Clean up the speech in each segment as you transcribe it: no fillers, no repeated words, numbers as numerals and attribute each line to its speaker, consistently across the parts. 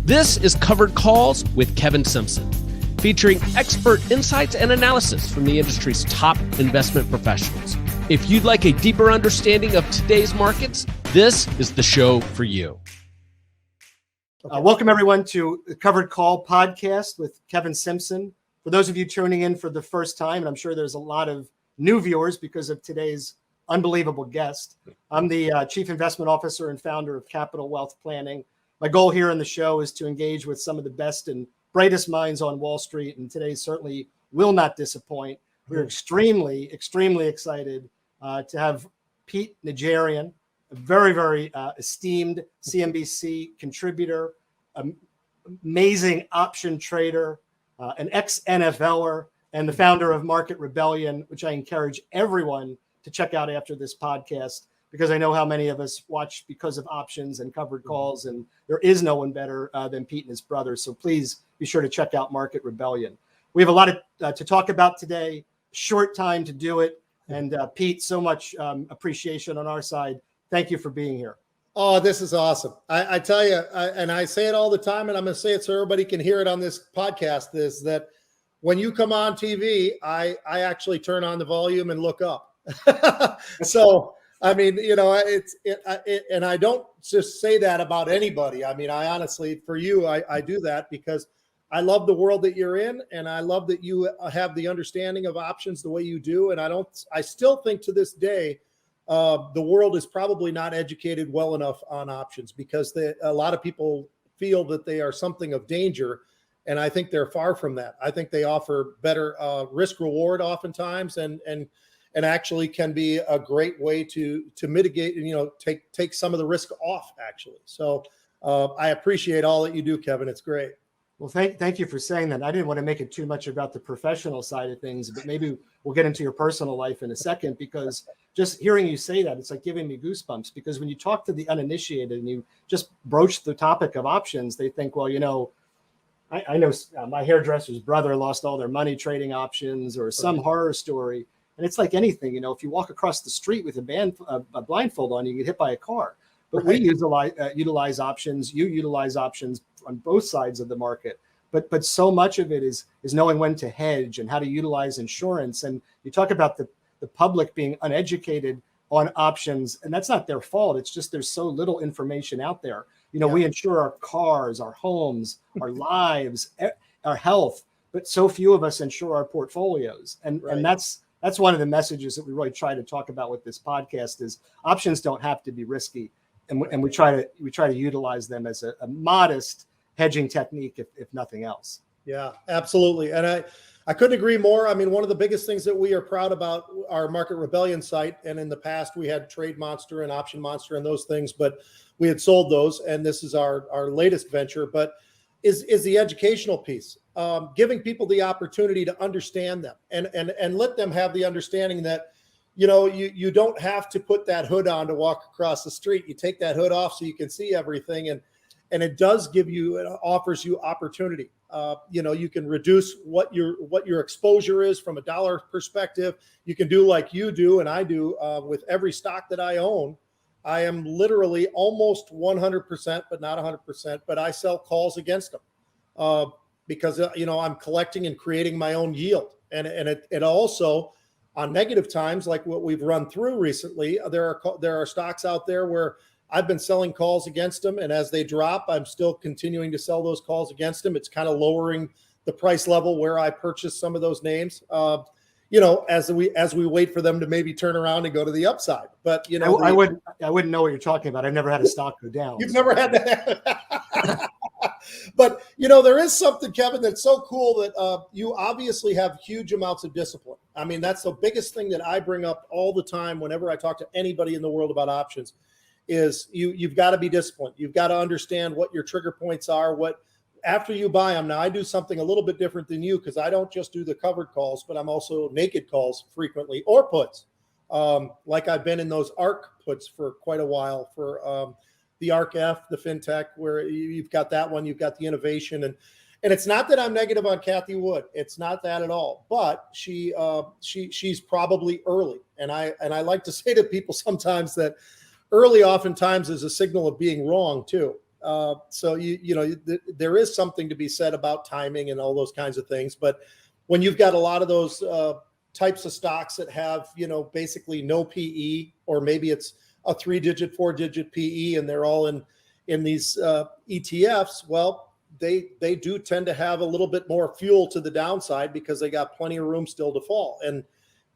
Speaker 1: This is Covered Calls with Kevin Simpson, featuring expert insights and analysis from the industry's top investment professionals. If you'd like a deeper understanding of today's markets, this is the show for you.
Speaker 2: Welcome, everyone, to the Covered Call podcast with Kevin Simpson. For those of you tuning in for the first time, and I'm sure there's a lot of new viewers because of today's unbelievable guest, I'm the Chief Investment Officer and founder of Capital Wealth Planning. My goal here on the show is to engage with some of the best and brightest minds on Wall Street, and today certainly will not disappoint. We're extremely excited to have Pete Najarian, a very esteemed CNBC contributor, amazing option trader, an ex-NFLer, and the founder of Market Rebellion, which I encourage everyone to check out after this podcast, because I know how many of us watch because of options and covered calls, and there is no one better than Pete and his brother. So please be sure to check out Market Rebellion. We have a lot to talk about today, short time to do it. And Pete, so much appreciation on our side. Thank you for being here.
Speaker 3: Oh, this is awesome. I tell you, and I say it all the time, and I'm going to say it so everybody can hear it on this podcast, is that when you come on TV, I actually turn on the volume and look up. So, I mean, you know, and I don't just say that about anybody. I mean, I honestly, for you, I do that because I love the world that you're in, and I love that you have the understanding of options the way you do. And I still think to this day, the world is probably not educated well enough on options, because a lot of people feel that they are something of danger. And I think they're far from that. I think they offer better risk reward oftentimes, and actually can be a great way to mitigate, you know, take some of the risk off, actually. So I appreciate all that you do, Kevin. It's great.
Speaker 2: Well, thank you for saying that. I didn't want to make it too much about the professional side of things, but maybe we'll get into your personal life in a second, because just hearing you say that, it's like giving me goosebumps, because when you talk to the uninitiated and you just broach the topic of options, they think, well, you know, I know my hairdresser's brother lost all their money trading options, or some horror story. And it's like anything, you know, if you walk across the street with a blindfold on, you get hit by a car. But we utilize options. You utilize options on both sides of the market. But so much of it is knowing when to hedge and how to utilize insurance. And you talk about the public being uneducated on options, and that's not their fault. It's just there's so little information out there. You know, we insure our cars, our homes, our lives, our health, but so few of us insure our portfolios. And that's one of the messages that we really try to talk about with this podcast is options don't have to be risky. And we try to utilize them as a modest hedging technique, if nothing else.
Speaker 3: Yeah, absolutely. And I couldn't agree more. I mean, one of the biggest things that we are proud about our Market Rebellion site, and in the past we had TradeMONSTER and optionMONSTER and those things, but we had sold those, and this is our latest venture, but is the educational piece. Giving people the opportunity to understand them and let them have the understanding that, you know, you don't have to put that hood on to walk across the street. You take that hood off so you can see everything. And it does it offers you opportunity. You know, you can reduce what your exposure is from a dollar perspective. You can do like you do, and I do with every stock that I own. I am literally almost 100%, but not 100%, but I sell calls against them. Because, you know, I'm collecting and creating my own yield. And it also, on negative times, like what we've run through recently, there are stocks out there where I've been selling calls against them. And as they drop, I'm still continuing to sell those calls against them. It's kind of lowering the price level where I purchased some of those names, you know, as we wait for them to maybe turn around and go to the upside. But, you know, I
Speaker 2: wouldn't know what you're talking about. I've never had a stock go down.
Speaker 3: You've never had that. But, you know, there is something, Kevin, that's so cool that you obviously have huge amounts of discipline. I mean, that's the biggest thing that I bring up all the time whenever I talk to anybody in the world about options is you've got to be disciplined. You've got to understand what your trigger points are, after you buy them. Now, I do something a little bit different than you, because I don't just do the covered calls, but I'm also naked calls frequently, or puts. Like I've been in those ARC puts for quite a while for the ARC F, the fintech, where you've got that one, you've got the innovation. And it's not that I'm negative on Cathie Wood. It's not that at all. But she's probably early. And I like to say to people sometimes that early oftentimes is a signal of being wrong too. So there is something to be said about timing and all those kinds of things. But when you've got a lot of those types of stocks that have, basically no PE, or maybe it's a 3-digit, 4-digit PE, and they're all in these ETFs, well, they do tend to have a little bit more fuel to the downside because they got plenty of room still to fall. And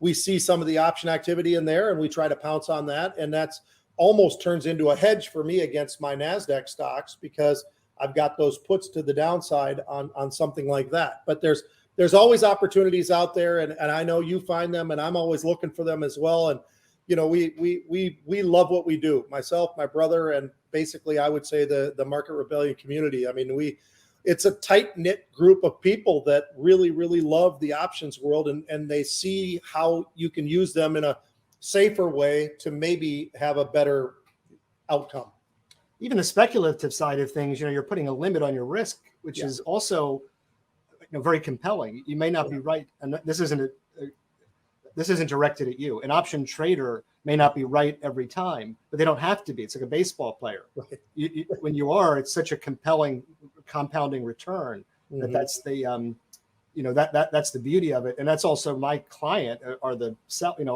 Speaker 3: we see some of the option activity in there, and we try to pounce on that. And that's almost turns into a hedge for me against my NASDAQ stocks, because I've got those puts to the downside on something like that. But there's always opportunities out there, and I know you find them, and I'm always looking for them as well. And we love what we do. Myself, my brother, and basically I would say the Market Rebellion community. I mean, it's a tight-knit group of people that really, really love the options world, and they see how you can use them in a safer way to maybe have a better outcome.
Speaker 2: Even the speculative side of things, you're putting a limit on your risk, which is also very compelling. You may not be right, and this isn't directed at you. An option trader may not be right every time, but they don't have to be. It's like a baseball player. Right. When you are, it's such a compelling compounding return that that's the that's the beauty of it. And that's also my client, or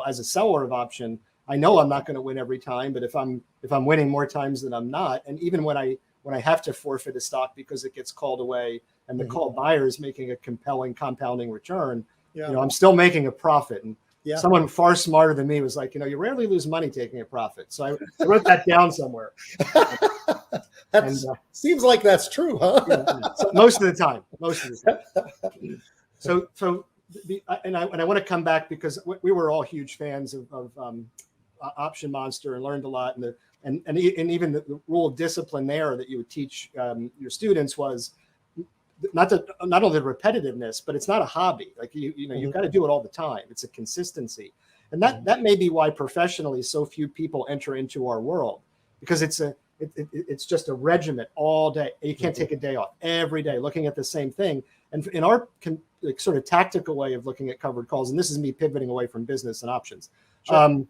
Speaker 2: as a seller of option, I know I'm not going to win every time, but if I'm winning more times than I'm not, and even when I have to forfeit a stock because it gets called away and the call buyer is making a compelling compounding return, I'm still making a profit. And someone far smarter than me was like, you rarely lose money taking a profit. So I wrote that down somewhere.
Speaker 3: Seems like that's true, huh?
Speaker 2: So most of the time. So I want to come back, because we were all huge fans of optionMONSTER and learned a lot. And even the rule of discipline there that you would teach your students was not only the repetitiveness, but it's not a hobby. Like you've got to do it all the time. It's a consistency, and that may be why professionally so few people enter into our world, because it's just a regiment all day. You can't take a day off every day looking at the same thing. And in our sort of tactical way of looking at covered calls, and this is me pivoting away from business and options. Sure.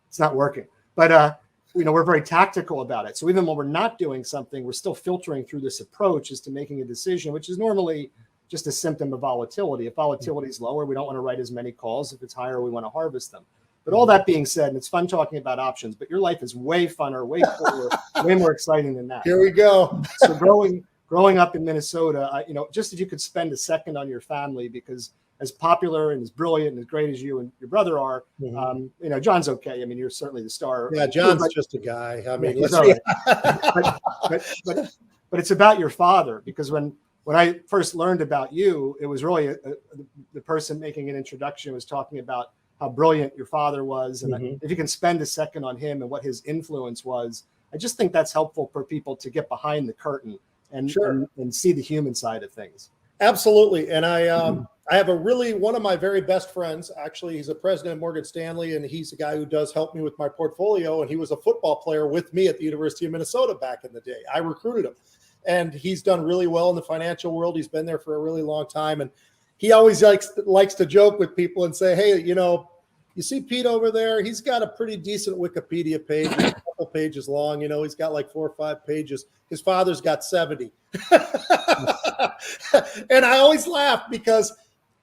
Speaker 2: It's not working, but we're very tactical about it. So even when we're not doing something, we're still filtering through this approach as to making a decision, which is normally just a symptom of volatility. If volatility is lower, we don't want to write as many calls. If it's higher, we want to harvest them. But all that being said, and it's fun talking about options, but your life is way funner, way cooler, way more exciting than that.
Speaker 3: Here we go.
Speaker 2: So growing up in Minnesota, just if you could spend a second on your family, because as popular and as brilliant and as great as you and your brother are, John's okay. I mean, you're certainly the star.
Speaker 3: Yeah, John's just a guy. I mean, let's
Speaker 2: right. but it's about your father, because when I first learned about you, it was really the person making an introduction was talking about how brilliant your father was. And if you can spend a second on him and what his influence was, I just think that's helpful for people to get behind the curtain and see the human side of things.
Speaker 3: Absolutely. And I have one of my very best friends, actually, he's a president of Morgan Stanley, and he's a guy who does help me with my portfolio. And he was a football player with me at the University of Minnesota back in the day. I recruited him, and he's done really well in the financial world. He's been there for a really long time. And he always likes to joke with people and say, hey, you see Pete over there? He's got a pretty decent Wikipedia page, a couple pages long. He's got like 4 or 5 pages. His father's got 70. And I always laugh because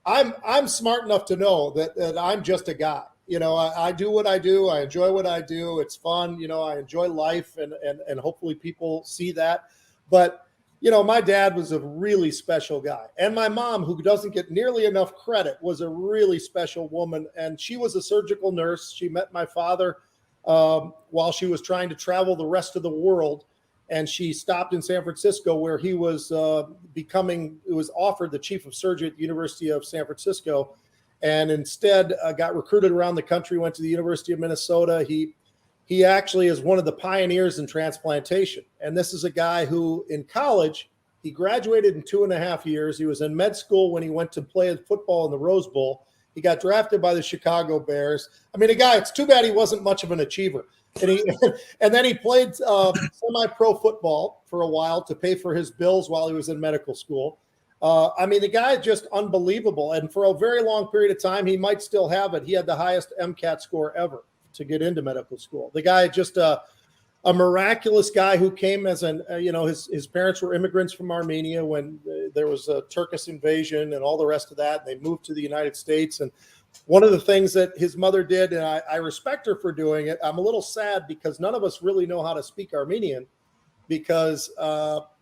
Speaker 3: I'm smart enough to know that I'm just a guy. I do what I do. I enjoy what I do. It's fun. I enjoy life, and hopefully people see that. But my dad was a really special guy. And my mom, who doesn't get nearly enough credit, was a really special woman. And she was a surgical nurse. She met my father while she was trying to travel the rest of the world. And she stopped in San Francisco, where he was offered the chief of surgery at the University of San Francisco. And instead got recruited around the country, went to the University of Minnesota. He actually is one of the pioneers in transplantation. And this is a guy who, in college, he graduated in 2.5 years. He was in med school when he went to play football in the Rose Bowl. He got drafted by the Chicago Bears. I mean, it's too bad he wasn't much of an achiever. And then he played semi-pro football for a while to pay for his bills while he was in medical school. The guy is just unbelievable. And for a very long period of time, he might still have it. He had the highest MCAT score ever to get into medical school. The guy just a miraculous guy who came as his parents were immigrants from Armenia when there was a Turkish invasion and all the rest of that. They moved to the United States. And one of the things that his mother did, and I respect her for doing it, I'm a little sad because none of us really know how to speak Armenian because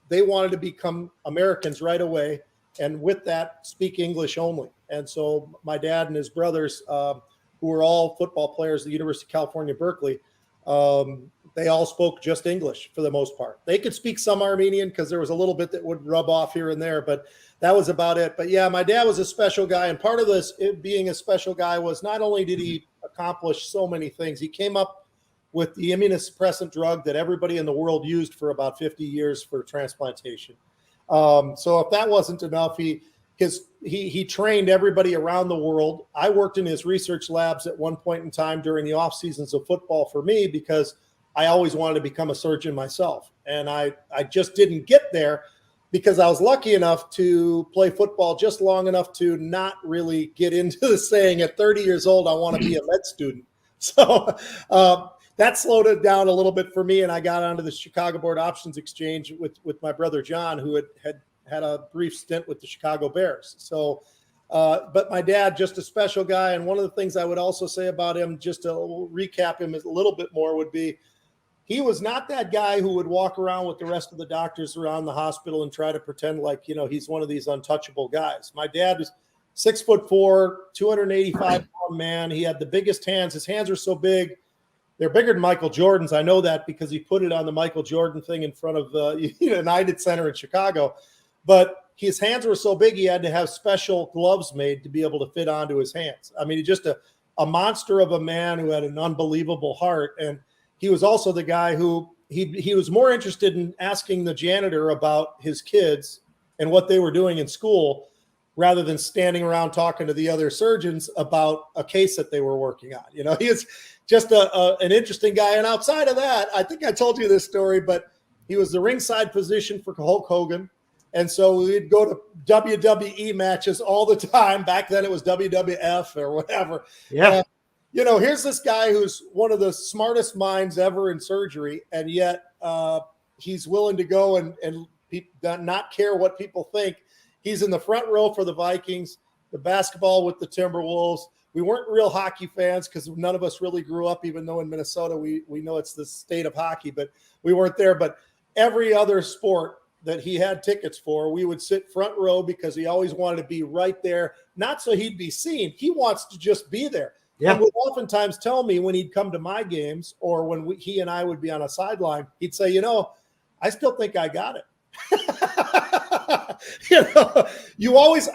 Speaker 3: they wanted to become Americans right away. And with that, speak English only. And so my dad and his brothers, who were all football players at the University of California, Berkeley, they all spoke just English for the most part. They could speak some Armenian because there was a little bit that would rub off here and there, but that was about it. But yeah, my dad was a special guy. And part of this being a special guy was not only did he accomplish so many things, he came up with the immunosuppressant drug that everybody in the world used for about 50 years for transplantation. So if that wasn't enough, he trained everybody around the world. I worked in his research labs at one point in time during the off seasons of football for me because I always wanted to become a surgeon myself. And I just didn't get there because I was lucky enough to play football just long enough to not really get into the saying at 30 years old, I want to be a med student. So that slowed it down a little bit for me. And I got onto the Chicago Board Options Exchange with my brother, John, who had a brief stint with the Chicago Bears. So, but my dad, just a special guy. And one of the things I would also say about him, just to recap him a little bit more, would be he was not that guy who would walk around with the rest of the doctors around the hospital and try to pretend like, he's one of these untouchable guys. My dad was 6'4", 285-pound man. He had the biggest hands. His hands were so big. They're bigger than Michael Jordan's. I know that because he put it on the Michael Jordan thing in front of the United Center in Chicago. But his hands were so big, he had to have special gloves made to be able to fit onto his hands. I mean, just a monster of a man who had an unbelievable heart. And he was also the guy who he was more interested in asking the janitor about his kids and what they were doing in school rather than standing around talking to the other surgeons about a case that they were working on. He is just an interesting guy. And outside of that, I think I told you this story, but he was the ringside physician for Hulk Hogan. And so we'd go to WWE matches all the time. Back then it was WWF or whatever.
Speaker 2: Yeah.
Speaker 3: Here's this guy who's one of the smartest minds ever in surgery. And yet he's willing to go and not care what people think. He's in the front row for the Vikings, the basketball with the Timberwolves. We weren't real hockey fans because none of us really grew up, even though in Minnesota we know it's the state of hockey, but we weren't there. But every other sport that he had tickets for, we would sit front row because he always wanted to be right there, not so he'd be seen. He wants to just be there. Yeah. And would oftentimes tell me when he'd come to my games or when he and I would be on a sideline, he'd say, I still think I got it.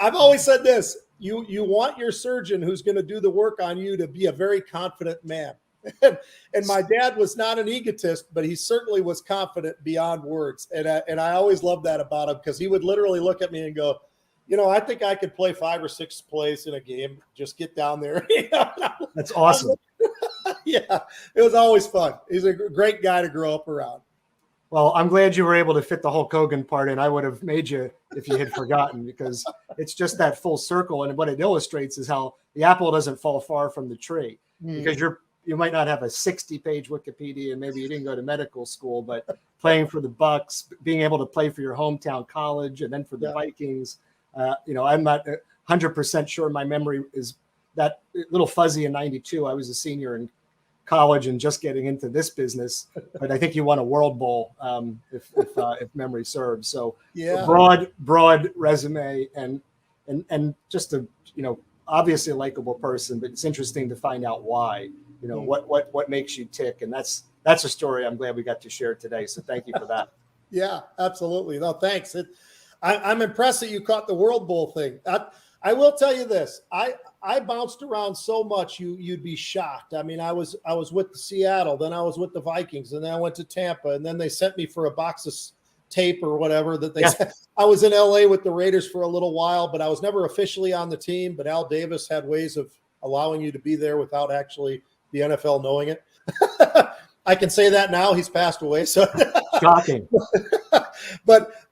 Speaker 3: I've always said this, you want your surgeon who's going to do the work on you to be a very confident man. And my dad was not an egotist, but he certainly was confident beyond words. And I always loved that about him because he would literally look at me and go, I think I could play 5 or 6 plays in a game. Just get down there.
Speaker 2: That's awesome.
Speaker 3: Yeah, it was always fun. He's a great guy to grow up around.
Speaker 2: Well, I'm glad you were able to fit the Hulk Hogan part in. I would have made you if you had forgotten because it's just that full circle. And what it illustrates is how the apple doesn't fall far from the tree because you might not have a 60-page Wikipedia and maybe you didn't go to medical school, but playing for the Bucks, being able to play for your hometown college and then for the Vikings, I'm not 100% sure my memory is that little fuzzy in 92. I was a senior in college and just getting into this business, but I think you won a World Bowl if memory serves. So a broad resume and just a, obviously a likable person, but it's interesting to find out why, what makes you tick. And that's a story I'm glad we got to share today. So thank you for that.
Speaker 3: Yeah, absolutely. No, thanks. I'm impressed that you caught the World Bowl thing. I will tell you this. I bounced around so much you'd be shocked. I mean, I was with Seattle, then I was with the Vikings, and then I went to Tampa, and then they sent me for a box of tape or whatever that they sent. I was in LA with the Raiders for a little while, but I was never officially on the team. But Al Davis had ways of allowing you to be there without actually the NFL knowing it. I can say that now. He's passed away. So
Speaker 2: shocking.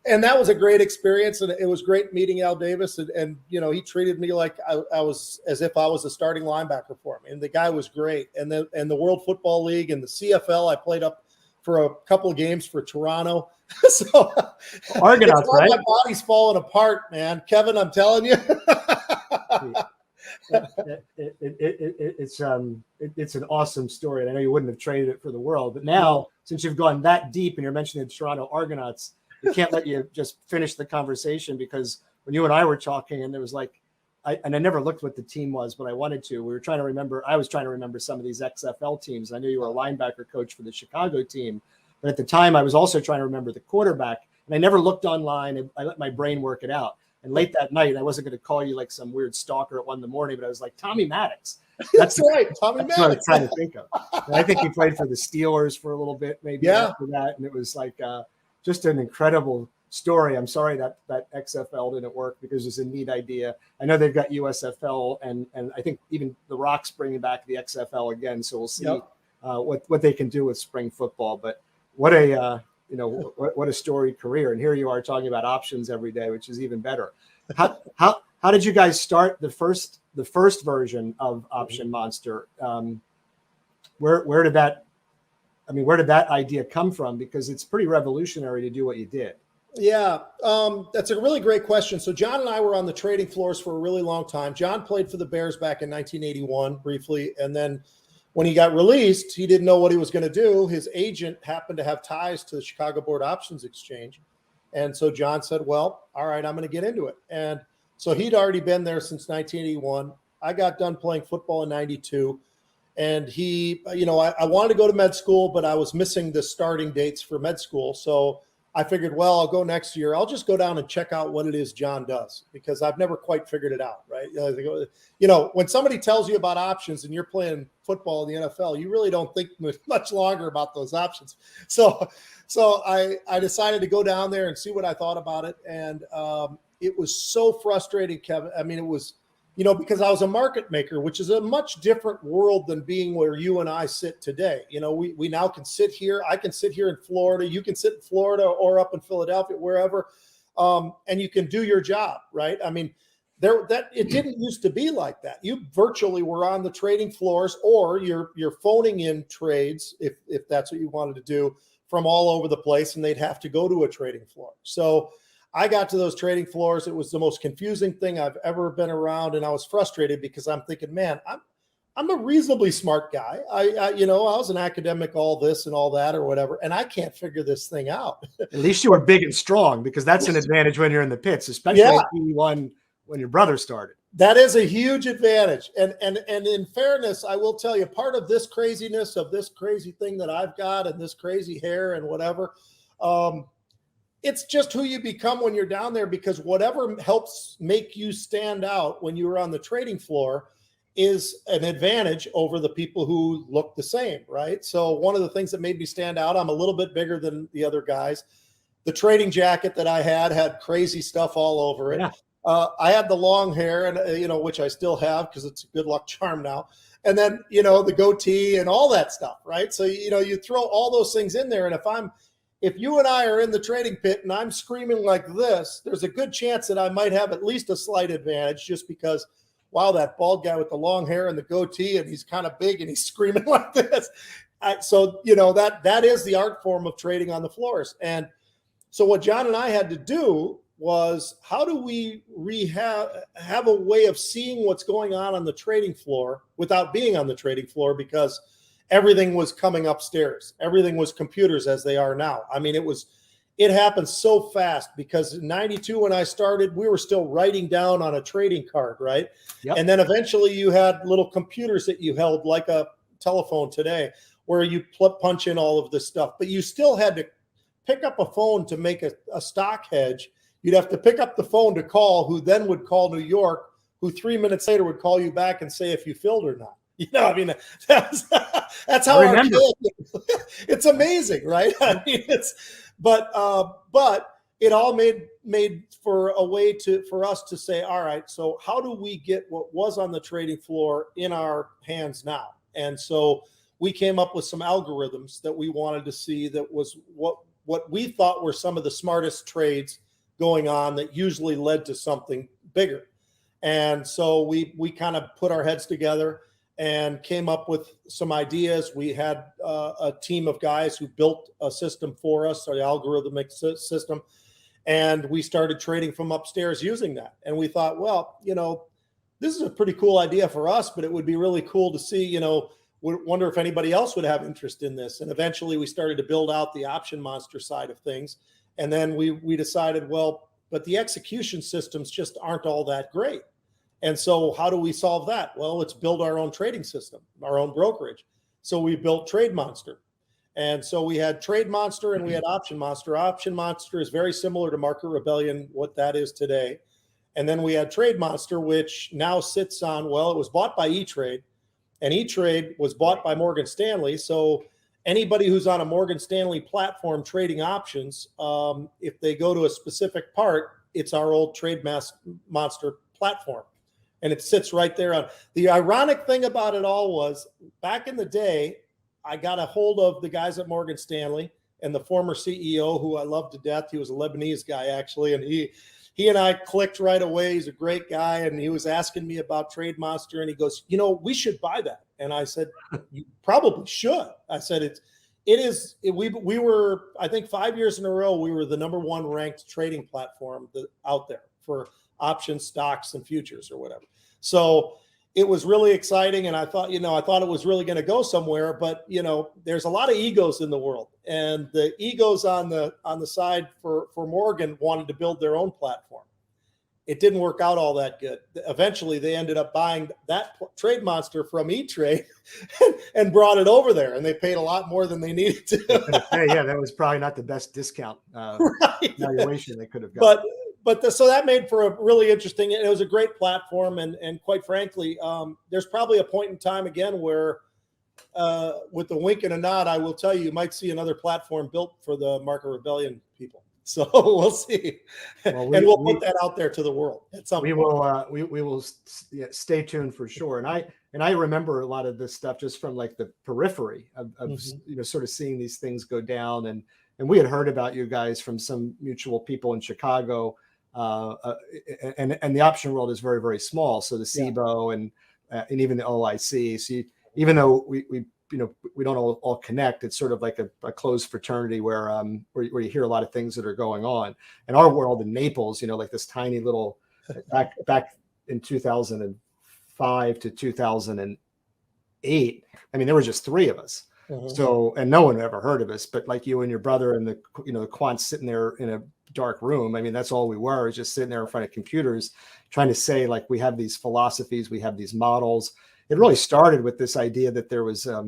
Speaker 3: And that was a great experience, and it was great meeting Al Davis. And he treated me like I was as if I was a starting linebacker for him. And the guy was great. And the World Football League and the CFL, I played up for a couple of games for Toronto. So
Speaker 2: Argonauts, right?
Speaker 3: My body's falling apart, man. Kevin, I'm telling you.
Speaker 2: It's an awesome story, and I know you wouldn't have traded it for the world, but now since you've gone that deep and you're mentioning the Toronto Argonauts, we can't let you just finish the conversation, because when you and I were talking, and there was like, I never looked what the team was, but I wanted to. We were trying to remember. I was trying to remember some of these XFL teams. I knew you were a linebacker coach for the Chicago team, but at the time I was also trying to remember the quarterback, and I never looked online. And I let my brain work it out. And late that night, I wasn't going to call you like some weird stalker at 1 a.m, but I was like, Tommy Maddox.
Speaker 3: That's right, Tommy Maddox.
Speaker 2: What I was trying to think of. And I think he played for the Steelers for a little bit, maybe after that, and it was like just an incredible story. I'm sorry that XFL didn't work, because it's a neat idea. I know they've got USFL, and I think even the Rock's bringing back the XFL again. So we'll see what they can do with spring football. But what a what a storied career. And here you are talking about options every day, which is even better. How did you guys start the first version of OptionMONSTER? Where did that idea come from? Because it's pretty revolutionary to do what you did.
Speaker 3: Yeah, that's a really great question. So John and I were on the trading floors for a really long time. John played for the Bears back in 1981 briefly, and then when he got released, he didn't know what he was going to do. His agent happened to have ties to the Chicago Board Options Exchange, and so John said, well, all right, I'm going to get into it. And so he'd already been there since 1981. I got done playing football in 92. And he, I wanted to go to med school, but I was missing the starting dates for med school. So I figured, well, I'll go next year. I'll just go down and check out what it is John does, because I've never quite figured it out, right? When somebody tells you about options and you're playing football in the NFL, you really don't think much longer about those options. So I decided to go down there and see what I thought about it. And it was so frustrating, Kevin. I mean, it was, because I was a market maker, which is a much different world than being where you and I sit today. We now can sit here. I can sit here in Florida. You can sit in Florida or up in Philadelphia, wherever, and you can do your job, right? I mean, it didn't used to be like that. You virtually were on the trading floors, or you're phoning in trades if that's what you wanted to do, from all over the place, and they'd have to go to a trading floor. So I got to those trading floors. It was the most confusing thing I've ever been around. And I was frustrated, because I'm thinking, man, I'm a reasonably smart guy. I was an academic, all this and all that or whatever, and I can't figure this thing out.
Speaker 2: At least you were big and strong, because that's an advantage when you're in the pits, especially if you won when your brother started.
Speaker 3: That is a huge advantage. And in fairness, I will tell you, part of this craziness of this crazy thing that I've got and this crazy hair and whatever, it's just who you become when you're down there, because whatever helps make you stand out when you were on the trading floor is an advantage over the people who look the same, right? So one of the things that made me stand out, I'm a little bit bigger than the other guys. The trading jacket that I had crazy stuff all over it. Yeah. I had the long hair, and which I still have, because it's a good luck charm now. And then, the goatee and all that stuff, right? So, you throw all those things in there. And if you and I are in the trading pit and I'm screaming like this, there's a good chance that I might have at least a slight advantage, just because, wow, that bald guy with the long hair and the goatee, and he's kind of big and he's screaming like this. So that is the art form of trading on the floors. And so what John and I had to do was, how do we have a way of seeing what's going on the trading floor without being on the trading floor, because everything was coming upstairs. Everything was computers, as they are now. I mean, it happened so fast, because in 92, when I started, we were still writing down on a trading card, right? Yep. And then eventually you had little computers that you held, like a telephone today, where you punch in all of this stuff. But you still had to pick up a phone to make a stock hedge. You'd have to pick up the phone to call, who then would call New York, who 3 minutes later would call you back and say if you filled or not. I mean, that's how it's amazing, right? I mean, but it all made for a way for us to say, all right, so how do we get what was on the trading floor in our hands now? And so we came up with some algorithms that we wanted to see, that was what we thought were some of the smartest trades going on, that usually led to something bigger. And so we kind of put our heads together and came up with some ideas. We had a team of guys who built a system for us, or the algorithmic system, and we started trading from upstairs using that. And we thought, well, this is a pretty cool idea for us, but it would be really cool to see, wonder if anybody else would have interest in this. And eventually we started to build out the optionMONSTER side of things. And then we decided, well, but the execution systems just aren't all that great. And so how do we solve that? Well, let's build our own trading system, our own brokerage. So we built TradeMonster. And so we had TradeMonster and we had optionMONSTer. optionMONSTer is very similar to Market Rebellion, what that is today. And then we had TradeMonster, which now sits on, well, it was bought by E-Trade, and E-Trade was bought by Morgan Stanley. So anybody who's on a Morgan Stanley platform trading options, if they go to a specific part, it's our old TradeMonster platform. And it sits right there on. The ironic thing about it all was, back in the day, I got a hold of the guys at Morgan Stanley and the former CEO, who I love to death. He was a Lebanese guy, actually, and he and I clicked right away. He's a great guy, and he was asking me about TradeMonster, and he goes, we should buy that. And I said, you probably should. I said, we were, I think 5 years in a row, we were the #1 ranked trading platform out there for options, stocks, and futures or whatever. So it was really exciting. And I thought, it was really going to go somewhere, but there's a lot of egos in the world, and the egos on the side for Morgan wanted to build their own platform. It didn't work out all that good. Eventually they ended up buying that TradeMonster from E-Trade and brought it over there, and they paid a lot more than they needed to.
Speaker 2: Yeah, that was probably not the best discount valuation they could have got.
Speaker 3: So that made for a really interesting, it was a great platform. And quite frankly, there's probably a point in time again where with the wink and a nod, I will tell you might see another platform built for the Market Rebellion people. So we'll see. Well, we'll put that out there to the world at some point.
Speaker 2: We will stay tuned for sure. And I remember a lot of this stuff just from like the periphery of sort of seeing these things go down. And we had heard about you guys from some mutual people in Chicago. And the option world is very, very small. So the SIBO and even the OIC. So even though we don't all connect, it's sort of like a closed fraternity where you hear a lot of things that are going on. And our world in Naples, like this tiny little back in 2005 to 2008. I mean, there were just 3 of us. So, and no one ever heard of us, but like you and your brother and the quants sitting there in a dark room. I mean, that's all we were, is just sitting there in front of computers trying to say, like, we have these philosophies, we have these models. It really started with this idea that there was, I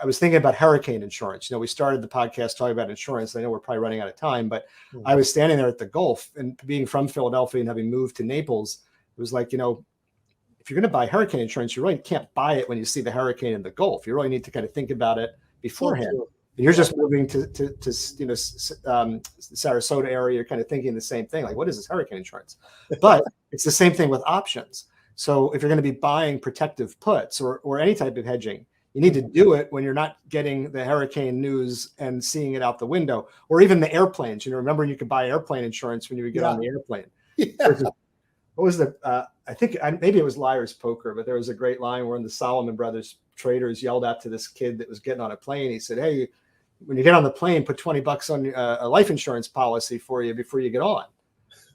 Speaker 2: was thinking about hurricane insurance. We started the podcast talking about insurance. I know we're probably running out of time, but I was standing there at the Gulf, and being from Philadelphia and having moved to Naples, it was like, if you're going to buy hurricane insurance, you really can't buy it when you see the hurricane in the Gulf. You really need to kind of think about it beforehand. And you're just moving to Sarasota area. You're kind of thinking the same thing. Like, what is this hurricane insurance? But it's the same thing with options. So if you're going to be buying protective puts or any type of hedging, you need to do it when you're not getting the hurricane news and seeing it out the window, or even the airplanes. Remember you could buy airplane insurance when you would get on the airplane. What was I think maybe it was Liar's Poker, but there was a great line where the Solomon Brothers traders yelled out to this kid that was getting on a plane. He said, "Hey, when you get on the plane, put $20 on a life insurance policy for you before you get on."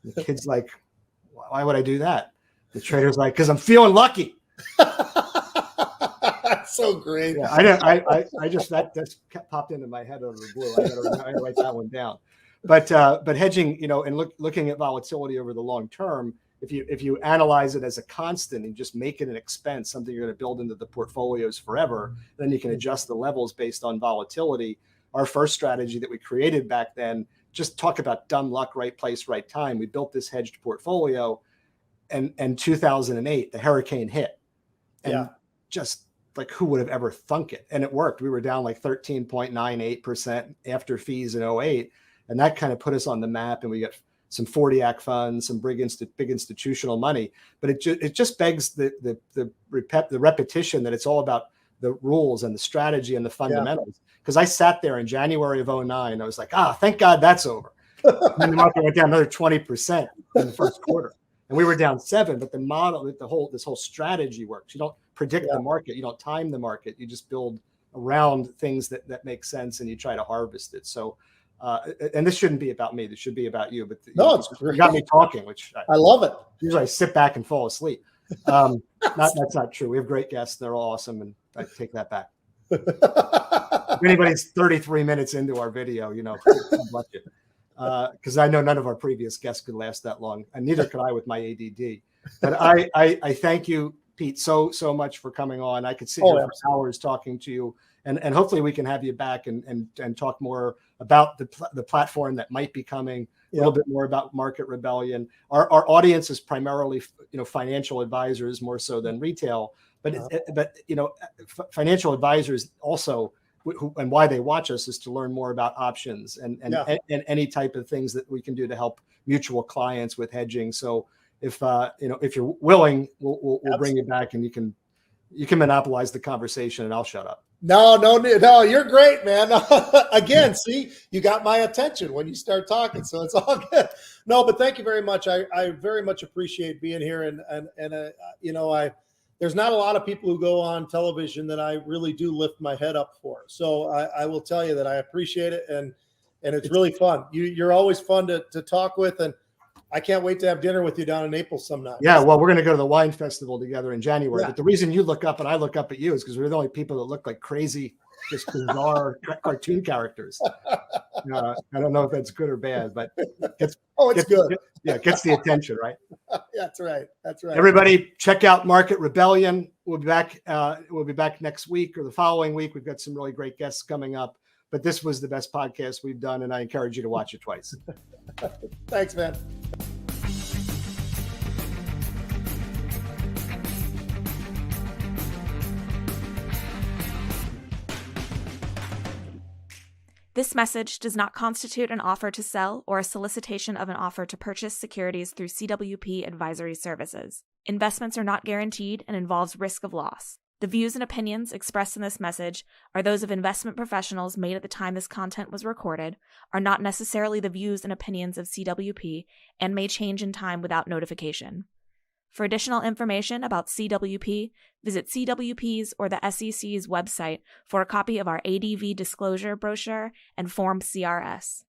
Speaker 2: And the kid's like, "Why would I do that?" The trader's like, "Because I'm feeling lucky."
Speaker 3: That's so great.
Speaker 2: Yeah, I just that popped into my head out of the blue. I gotta write that one down. But hedging, and looking at volatility over the long term, if you analyze it as a constant and just make it an expense, something you're going to build into the portfolios forever, then you can adjust the levels based on volatility. Our first strategy that we created back then, just talk about dumb luck, right place, right time. We built this hedged portfolio, and 2008, the hurricane hit. And just like, who would have ever thunk it? And it worked. We were down like 13.98% after fees in 2008. And that kind of put us on the map, and we got some 40 Act funds, some big institutional money. But it just begs the repetition that it's all about the rules and the strategy and the fundamentals. Because I sat there in January of 2009, I was like, thank God that's over. And then the market went down another 20% in the first quarter, and we were down 7%. But the model, this whole strategy works. predict the market. You don't time the market. You just build around things that make sense, and you try to harvest it. So, and this shouldn't be about me. This should be about you. But you got me talking, which
Speaker 3: I love it.
Speaker 2: Usually I sit back and fall asleep. That's not true. We have great guests. They're all awesome, and I take that back. If anybody's 33 minutes into our video, because I know none of our previous guests could last that long, and neither could I with my ADD. But I thank you, Pete, so much for coming on. I could sit here for hours talking to you, and hopefully we can have you back and talk more about the platform that might be coming, a little bit more about Market Rebellion. Our audience is primarily financial advisors more so than retail, but financial advisors also, and why they watch us is to learn more about options and any type of things that we can do to help mutual clients with hedging. So if you're willing, we'll bring you back, and you can monopolize the conversation, and I'll shut up.
Speaker 3: No, you're great, man. Again, see, you got my attention when you start talking, so it's all good. No, but thank you very much. I very much appreciate being here, and there's not a lot of people who go on television that I really do lift my head up for. So I will tell you that I appreciate it, and it's really fun. You're always fun to talk with, and I can't wait to have dinner with you down in Naples some night.
Speaker 2: Yeah, well, we're going to go to the wine festival together in January. Yeah. But the reason you look up and I look up at you is because we're the only people that look like crazy, just bizarre cartoon characters. I don't know if that's good or bad, but
Speaker 3: it's good.
Speaker 2: It gets the attention, right?
Speaker 3: That's right.
Speaker 2: Everybody, check out Market Rebellion. We'll be back. We'll be back next week or the following week. We've got some really great guests coming up. But this was the best podcast we've done, and I encourage you to watch it twice.
Speaker 3: Thanks, man.
Speaker 4: This message does not constitute an offer to sell or a solicitation of an offer to purchase securities through CWP Advisory Services. Investments are not guaranteed and involves risk of loss. The views and opinions expressed in this message are those of investment professionals made at the time this content was recorded, are not necessarily the views and opinions of CWP, and may change in time without notification. For additional information about CWP, visit CWP's or the SEC's website for a copy of our ADV disclosure brochure and Form CRS.